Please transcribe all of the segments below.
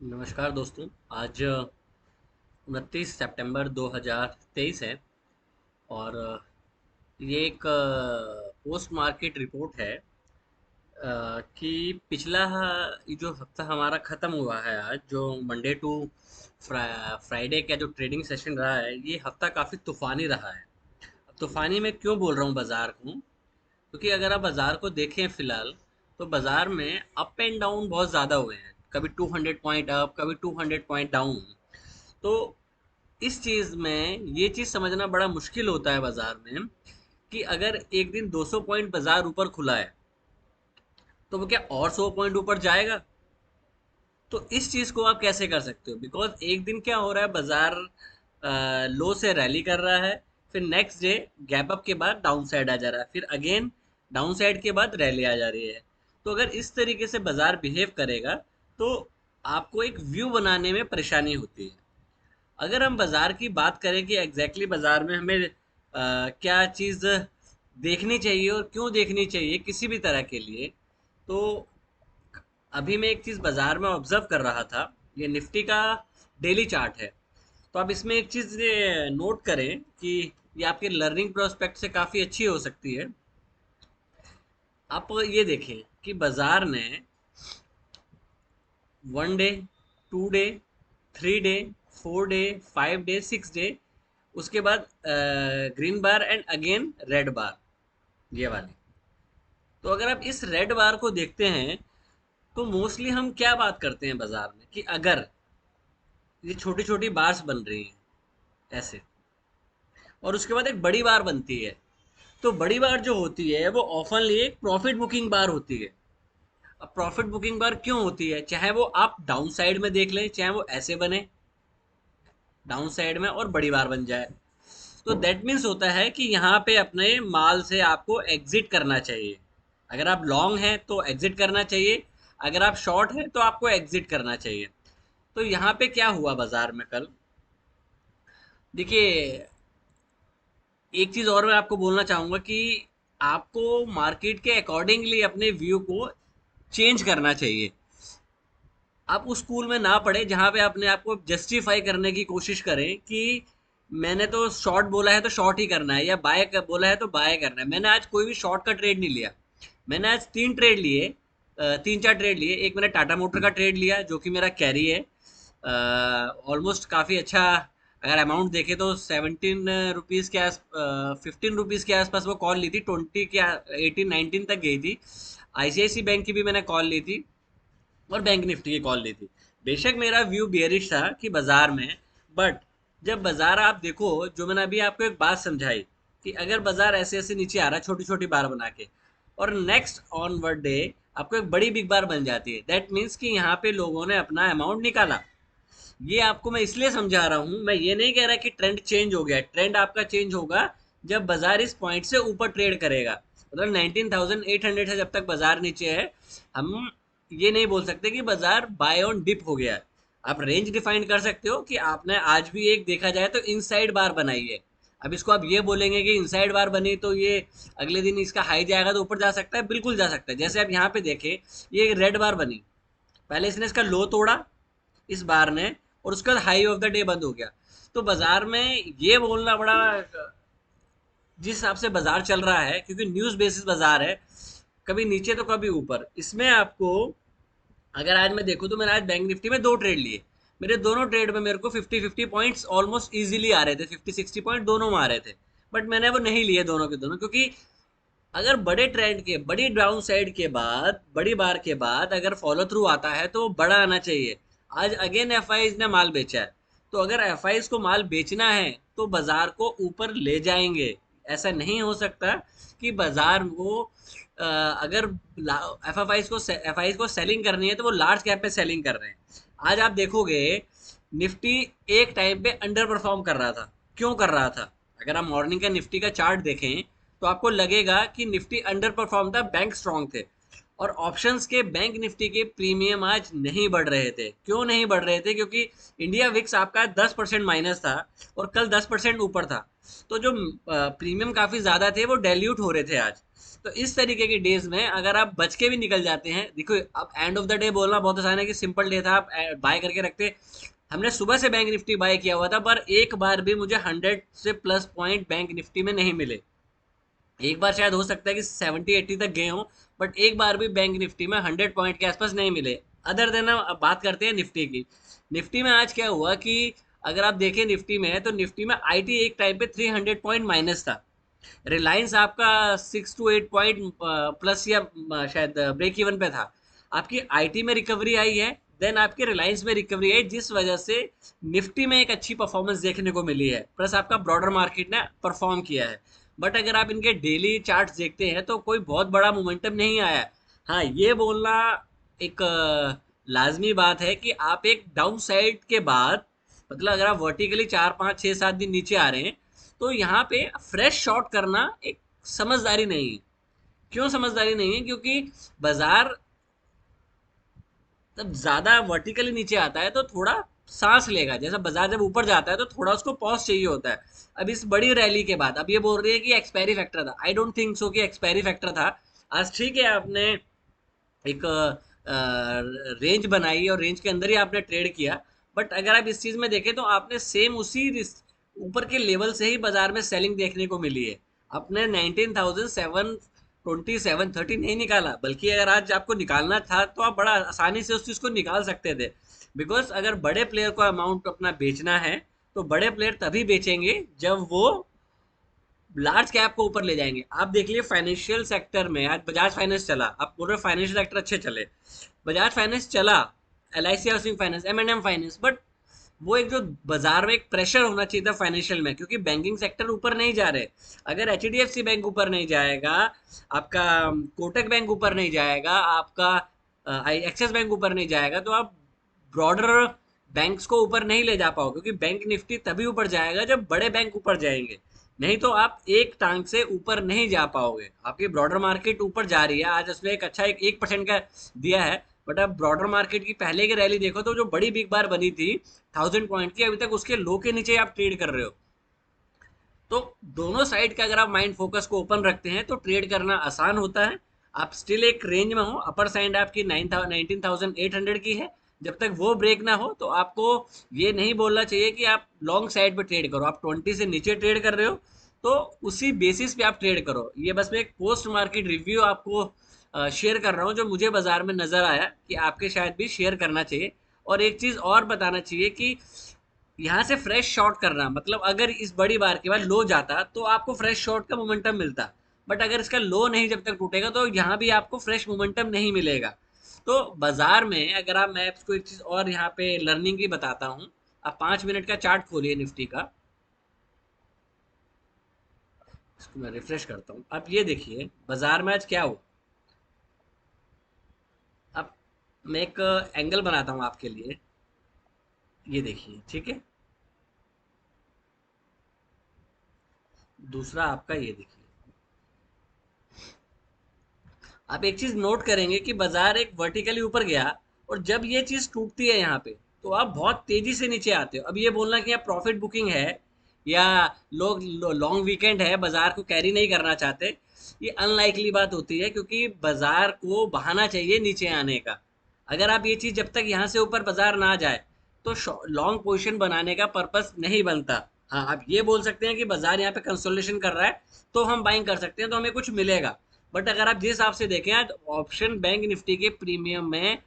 नमस्कार दोस्तों। आज 29 सितंबर 2023 है। और ये एक पोस्ट मार्केट रिपोर्ट है कि पिछला ये जो हफ्ता हमारा ख़त्म हुआ है, आज जो मंडे टू फ्राइडे का जो ट्रेडिंग सेशन रहा है, ये हफ्ता काफ़ी तूफ़ानी रहा है। अब तूफ़ानी मैं क्यों बोल रहा हूँ बाज़ार को? क्योंकि अगर आप बाज़ार को देखें फ़िलहाल, तो बाज़ार में अप एंड डाउन बहुत ज़्यादा हुए हैं। कभी 200 पॉइंट अप, कभी 200 पॉइंट डाउन। तो इस चीज़ में ये चीज़ समझना बड़ा मुश्किल होता है बाजार में कि अगर एक दिन 200 पॉइंट बाजार ऊपर खुला है, तो वो क्या और 100 पॉइंट ऊपर जाएगा? तो इस चीज़ को आप कैसे कर सकते हो? बिकॉज एक दिन क्या हो रहा है, बाजार लो से रैली कर रहा है, फिर नेक्स्ट डे गैप अप के बाद डाउन साइड आ जा रहा है, फिर अगेन डाउन साइड के बाद रैली आ जा रही है। तो अगर इस तरीके से बाजार बिहेव करेगा, तो आपको एक व्यू बनाने में परेशानी होती है। अगर हम बाजार की बात करें कि एग्जैक्टली बाजार में हमें क्या चीज़ देखनी चाहिए और क्यों देखनी चाहिए किसी भी तरह के लिए, तो अभी मैं एक चीज़ बाजार में ऑब्जर्व कर रहा था। ये निफ्टी का डेली चार्ट है। तो आप इसमें एक चीज़ नोट करें कि ये आपके लर्निंग प्रोस्पेक्ट से काफ़ी अच्छी हो सकती है। आप ये देखें कि बाजार ने 1 day, 2 day, 3 day, 4 day, 5 day, 6 day, उसके बाद green bar and again red bar, ये वाली। तो अगर आप इस रेड बार को देखते हैं, तो मोस्टली हम क्या बात करते हैं बाजार में कि अगर ये छोटी छोटी बार्स बन रही हैं ऐसे, और उसके बाद एक बड़ी बार बनती है, तो बड़ी बार जो होती है वो ऑफनली एक प्रॉफिट बुकिंग बार होती है। अब प्रॉफिट बुकिंग बार क्यों होती है? चाहे वो आप डाउन साइड में देख लें, चाहे वो ऐसे बने डाउन साइड में और बड़ी बार बन जाए, तो दैट मीन्स होता है कि यहाँ पे अपने माल से आपको एग्जिट करना चाहिए। अगर आप लॉन्ग हैं तो एग्जिट करना चाहिए, अगर आप शॉर्ट हैं तो आपको एग्जिट करना चाहिए। तो यहाँ पे क्या हुआ बाजार में कल? देखिए, एक चीज़ और मैं आपको बोलना चाहूँगा कि आपको मार्केट के अकॉर्डिंगली अपने व्यू को चेंज करना चाहिए। आप उस स्कूल में ना पढ़े जहाँ पे अपने आप को जस्टिफाई करने की कोशिश करें कि मैंने तो शॉर्ट बोला है तो शॉर्ट ही करना है, या बाय बोला है तो बाय करना है। मैंने आज कोई भी शॉर्ट का ट्रेड नहीं लिया। मैंने आज 3 ट्रेड लिए, 3 4 ट्रेड लिए। एक मैंने टाटा मोटर का ट्रेड लिया जो कि मेरा कैरी है, ऑलमोस्ट काफ़ी अच्छा। अगर अमाउंट देखें तो 17 रुपीज़ के आस 15 रुपीज़ के आसपास वो कॉल ली थी, 20 के 18 19 तक गई थी। आईसीआईसी बैंक की भी मैंने कॉल ली थी और बैंक निफ्टी की कॉल ली थी। बेशक मेरा व्यू बेयरिश था कि बाजार में, बट जब बाजार आप देखो, जो मैंने अभी आपको एक बात समझाई कि अगर बाजार ऐसे ऐसे नीचे आ रहा है छोटी छोटी बार बना के, और नेक्स्ट ऑनवर्ड डे आपको एक बड़ी बिग बार बन जाती है, दैट मीन्स कि यहाँ पे लोगों ने अपना अमाउंट निकाला। ये आपको मैं इसलिए समझा रहा हूँ, मैं ये नहीं कह रहा कि ट्रेंड चेंज हो गया। ट्रेंड आपका चेंज होगा जब बाजार इस पॉइंट से ऊपर ट्रेड करेगा। मतलब 19,800 है, जब तक बाजार नीचे है, हम ये नहीं बोल सकते कि बाजार बाय ऑन डिप हो गया है। आप रेंज डिफाइन कर सकते हो कि आपने आज भी एक देखा जाए तो इनसाइड बार बनाई है। अब इसको आप ये बोलेंगे कि इनसाइड बार बनी तो ये अगले दिन इसका हाई जाएगा तो ऊपर जा सकता है, बिल्कुल जा सकता है। जैसे आप यहाँ पे देखें, ये रेड बार बनी, पहले इसने इसका लो तोड़ा इस बार ने, और उसके बाद हाई ऑफ द डे बंद हो गया। तो बाजार में ये बोलना बड़ा, जिस हिसाब से बाजार चल रहा है, क्योंकि न्यूज़ बेसिस बाजार है, कभी नीचे तो कभी ऊपर, इसमें आपको अगर आज मैं देखूँ तो मैंने आज बैंक निफ्टी में 2 ट्रेड लिए। मेरे दोनों ट्रेड में मेरे को 50-50 पॉइंट्स ऑलमोस्ट इजीली आ रहे थे, 50-60 पॉइंट दोनों में आ रहे थे। बट मैंने वो नहीं लिए दोनों के दोनों, क्योंकि अगर बड़े ट्रेंड के, बड़ी डाउन साइड के बाद, बड़ी बार के बाद अगर फॉलो थ्रू आता है तो वो बड़ा आना चाहिए। आज अगेन एफ ने माल बेचा है, तो अगर एफ को माल बेचना है तो बाजार को ऊपर ले जाएंगे। ऐसा नहीं हो सकता कि बाजार को अगर एफ को सेलिंग करनी है तो वो लार्ज कैप पे सेलिंग कर रहे हैं। आज आप देखोगे निफ्टी एक टाइम पे अंडर परफॉर्म कर रहा था। क्यों कर रहा था? अगर आप मॉर्निंग का निफ्टी का चार्ट देखें तो आपको लगेगा कि निफ्टी अंडर परफॉर्म था, बैंक स्ट्रांग थे। और ऑप्शंस के बैंक निफ्टी के प्रीमियम आज नहीं बढ़ रहे थे। क्यों नहीं बढ़ रहे थे? क्योंकि इंडिया विक्स आपका 10% माइनस था और कल 10% ऊपर था। तो जो प्रीमियम काफी ज्यादा थे वो डाइल्यूट हो रहे थे आज। तो इस तरीके के डेज में अगर आप बच के भी निकल जाते हैं, देखो अब एंड ऑफ द डे बोलना बहुत आसान है कि सिंपल डे था, आप बाय करके रखते। हमने सुबह से बैंक निफ्टी बाय किया हुआ था, पर एक बार भी मुझे 100 से प्लस पॉइंट बैंक निफ्टी में नहीं मिले। एक बार शायद हो सकता है कि 70-80 तक गए हों, बट एक बार भी बैंक निफ्टी में 100 पॉइंट के आसपास नहीं मिले। अदर देन अब बात करते हैं निफ्टी की। निफ्टी में आज क्या हुआ कि अगर आप देखें निफ्टी में, तो निफ्टी में आईटी एक टाइम पे 300 पॉइंट माइनस था। रिलायंस आपका 6 to 8 पॉइंट प्लस या शायद ब्रेक इवन पे था। आपकी आईटी में रिकवरी आई है, देन आपके रिलायंस में रिकवरी आई, जिस वजह से निफ्टी में एक अच्छी परफॉर्मेंस देखने को मिली है, प्लस आपका ब्रॉडर मार्केट ने परफॉर्म किया है। बट अगर आप इनके डेली चार्ट्स देखते हैं तो कोई बहुत बड़ा मोमेंटम नहीं आया है। हाँ, ये बोलना एक लाजमी बात है कि आप एक डाउन साइड के बाद, मतलब अगर आप वर्टिकली 4 5 6 7 दिन नीचे आ रहे हैं, तो यहाँ पे फ्रेश शॉर्ट करना एक समझदारी नहीं है। क्यों समझदारी नहीं है? क्योंकि बाजार जब ज्यादा वर्टिकली नीचे आता है तो थोड़ा सांस लेगा। जैसा बाजार जब ऊपर जाता है तो थोड़ा उसको पॉज चाहिए होता है। अब इस बड़ी रैली के बाद अब ये बोल रही है कि एक्सपायरी फैक्टर था। आई डोंट थिंक सो कि एक्सपायरी फैक्टर था। आज ठीक है, आपने एक रेंज बनाई और रेंज के अंदर ही आपने ट्रेड किया, बट अगर आप इस चीज में देखें तो आपने सेम उसी ऊपर के लेवल से ही बाजार में सेलिंग देखने को मिली है। आपने 19,727 नहीं निकाला, बल्कि अगर आज आपको निकालना था तो आप बड़ा आसानी से उस चीज को निकाल सकते थे। बिकॉज अगर बड़े प्लेयर को अमाउंट अपना बेचना है तो बड़े प्लेयर तभी बेचेंगे जब वो लार्ज कैप को ऊपर ले जाएंगे। आप देख लिए फाइनेंशियल सेक्टर में आज बजाज फाइनेंस चला, आप बोल रहे फाइनेंशियल सेक्टर अच्छे चले, बजाज फाइनेंस चला, L I C housing finance, M&M finance, but वो एक जो बाजार में एक प्रेशर होना चाहिए था फाइनेंशियल में, क्योंकि बैंकिंग सेक्टर ऊपर नहीं जा रहे। अगर HDFC बैंक ऊपर नहीं जाएगा, आपका कोटक बैंक ऊपर नहीं जाएगा, आपका एक्सिस बैंक ऊपर नहीं जाएगा, तो आप ब्रॉडर बैंक्स को ऊपर नहीं ले जा पाओ। क्योंकि बैंक निफ्टी तभी ऊपर जाएगा जब बड़े बैंक ऊपर जाएंगे, नहीं तो आप एक टांग से ऊपर नहीं जा पाओगे। आपकी ब्रॉडर मार्केट ऊपर जा रही है, आज उसने एक अच्छा 1% का दिया है, बट आप ब्रॉडर मार्केट की पहले की रैली देखो तो जो बड़ी बिग बार बनी थी 1000 पॉइंट की, अभी तक उसके लो के नीचे आप ट्रेड कर रहे हो। तो दोनों साइड का अगर आप माइंड फोकस को ओपन रखते हैं तो ट्रेड करना आसान होता है। आप स्टिल एक रेंज में हो, अपर साइड आपकी 19,800 की है। जब तक वो ब्रेक ना हो तो आपको ये नहीं बोलना चाहिए कि आप लॉन्ग साइड पे ट्रेड करो। आप 20 से नीचे ट्रेड कर रहे हो तो उसी बेसिस पे आप ट्रेड करो। ये बस मैं एक पोस्ट मार्केट रिव्यू आपको शेयर कर रहा हूँ जो मुझे बाजार में नजर आया कि आपके शायद भी शेयर करना चाहिए। और एक चीज और बताना चाहिए कि यहाँ से फ्रेश शॉर्ट करना, मतलब अगर इस बड़ी बार के बाद लो जाता तो आपको फ्रेश शॉर्ट का मोमेंटम मिलता, बट अगर इसका लो नहीं जब तक टूटेगा तो यहाँ भी आपको फ्रेश मोमेंटम नहीं मिलेगा। तो बाजार में अगर आप, मैं आपको एक चीज और यहाँ पे लर्निंग की बताता हूँ। आप 5 मिनट का चार्ट खोलिए निफ्टी का, इसको मैं रिफ्रेश करता हूँ। आप ये देखिए बाजार में आज क्या हुआ। अब मैं एक एंगल बनाता हूँ आपके लिए, ये देखिए, ठीक है। दूसरा आपका ये देखिए, आप एक चीज नोट करेंगे कि बाजार एक वर्टिकली ऊपर गया और जब ये चीज टूटती है यहाँ पे तो आप बहुत तेजी से नीचे आते हो। अब ये बोलना कि यहाँ प्रॉफिट बुकिंग है या लोग लॉन्ग वीकेंड है बाजार को कैरी नहीं करना चाहते, ये अनलाइकली बात होती है, क्योंकि बाजार को बहाना चाहिए नीचे आने का। अगर आप ये चीज जब तक यहाँ से ऊपर बाजार ना जाए तो लॉन्ग पोजीशन बनाने का पर्पस नहीं बनता। हाँ, आप ये बोल सकते हैं कि बाजार यहाँ पे कंसोलिडेशन कर रहा है तो हम बाइंग कर सकते हैं तो हमें कुछ मिलेगा। बट अगर आप जिस हिसाब से देखें आज ऑप्शन बैंक निफ्टी के प्रीमियम में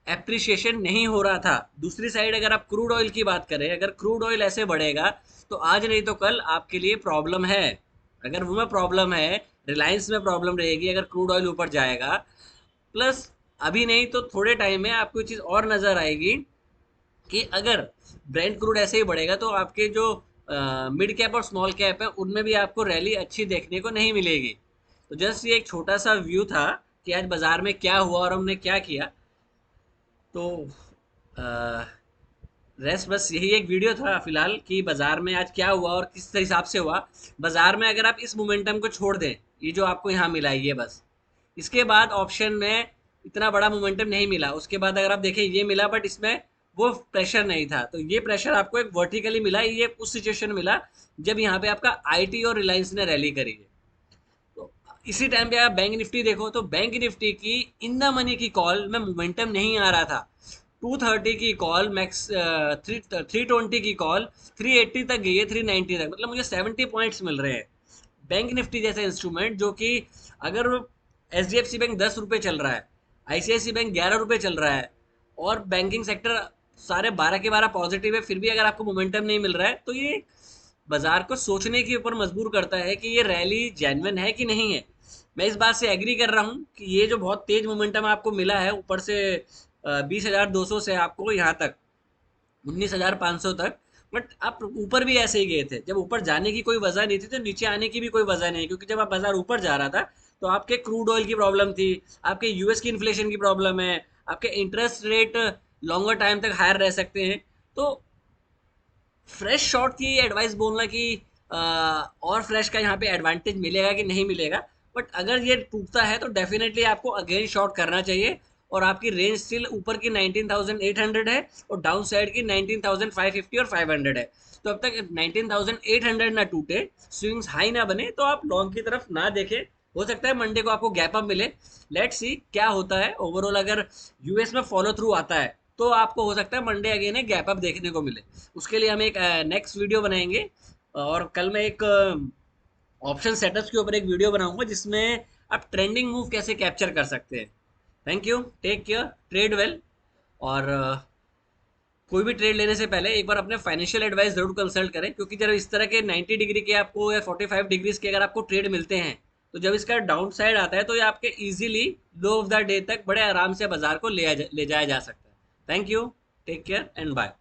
एप्रिसिएशन नहीं हो रहा था। दूसरी साइड अगर आप क्रूड ऑयल की बात करें, अगर क्रूड ऑयल ऐसे बढ़ेगा तो आज नहीं तो कल आपके लिए प्रॉब्लम है। अगर वो में प्रॉब्लम है, रिलायंस में प्रॉब्लम रहेगी अगर क्रूड ऑयल ऊपर जाएगा। प्लस अभी नहीं तो थोड़े टाइम में आपको चीज़ और नजर आएगी कि अगर ब्रेंट क्रूड ऐसे ही बढ़ेगा तो आपके जो मिड कैप और स्मॉल कैप है उनमें भी आपको रैली अच्छी देखने को नहीं मिलेगी। तो जस्ट ये एक छोटा सा व्यू था कि आज बाजार में क्या हुआ और हमने क्या किया। तो रेस्ट बस यही एक वीडियो था फिलहाल कि बाजार में आज क्या हुआ और किस हिसाब से हुआ। बाजार में अगर आप इस मोमेंटम को छोड़ दें, ये जो आपको यहाँ मिला है ये बस, इसके बाद ऑप्शन में इतना बड़ा मोमेंटम नहीं मिला, उसके बाद अगर आप देखें ये मिला, बट इसमें वो प्रेशर नहीं था। तो ये प्रेशर आपको एक वर्टिकली मिला, ये उस सिचुएशन मिला जब यहाँ पे आपका आईटी और रिलायंस ने रैली करी है। तो इसी टाइम पे आप बैंक निफ्टी देखो, तो बैंक निफ्टी की इन द मनी की कॉल में मोमेंटम नहीं आ रहा था। 230 की कॉल मैक्स, 320 की कॉल 380 तक गई है, 390 तक, मतलब मुझे 70 पॉइंट्स मिल रहे हैं। बैंक निफ्टी जैसे इंस्ट्रूमेंट जो कि अगर एच बैंक 10 रुपये चल रहा है, आईसीआईसी बैंक 11 रुपये चल रहा है, और बैंकिंग सेक्टर सारे 12 के 12 पॉजिटिव है, फिर भी अगर आपको मोमेंटम नहीं मिल रहा है, तो ये बाजार को सोचने के ऊपर मजबूर करता है कि ये रैली जेन्युइन है कि नहीं है। मैं इस बात से एग्री कर रहा हूँ कि ये जो बहुत तेज मोमेंटम आपको मिला है ऊपर से 20,200 से आपको यहाँ तक 19,500 तक, बट आप ऊपर भी ऐसे ही गए थे। जब ऊपर जाने की कोई वजह नहीं थी तो नीचे आने की भी कोई वजह नहीं है, क्योंकि जब आप बाजार ऊपर जा रहा था तो आपके क्रूड ऑयल की प्रॉब्लम थी, आपके यूएस की इन्फ्लेशन की प्रॉब्लम है, आपके इंटरेस्ट रेट लॉन्गर टाइम तक हायर रह सकते हैं। तो फ्रेश शॉट की एडवाइस बोलना कि और फ्रेश का यहाँ पे एडवांटेज मिलेगा कि नहीं मिलेगा, बट अगर ये टूटता है तो डेफिनेटली आपको अगेन शॉट करना चाहिए। और आपकी रेंज स्टिल ऊपर की 19,800 है और डाउन साइड की 19,550 और 500 है। तो अब तक 19,800 ना टूटे, स्विंग्स हाई ना बने, तो आप लॉन्ग की तरफ ना देखें। हो सकता है मंडे को आपको गैप अप मिले, लेट्स सी क्या होता है। ओवरऑल अगर यूएस में फॉलो थ्रू आता है तो आपको हो सकता है मंडे अगेन एक गैप अप देखने को मिले। उसके लिए हम एक नेक्स्ट वीडियो बनाएंगे, और कल मैं एक ऑप्शन सेटअप्स के ऊपर एक वीडियो बनाऊंगा जिसमें आप ट्रेंडिंग मूव कैसे कैप्चर कर सकते हैं। Thank you, take care, trade well. और कोई भी ट्रेड लेने से पहले एक बार अपने फाइनेंशियल एडवाइस जरूर कंसल्ट करें, क्योंकि जब इस तरह के 90 डिग्री के आपको या 45 डिग्रीज के अगर आपको ट्रेड मिलते हैं, तो जब इसका डाउन साइड आता है तो ये आपके easily low of the day तक बड़े आराम से बाजार को ले जाया जा सकता है। Thank you, take care and bye.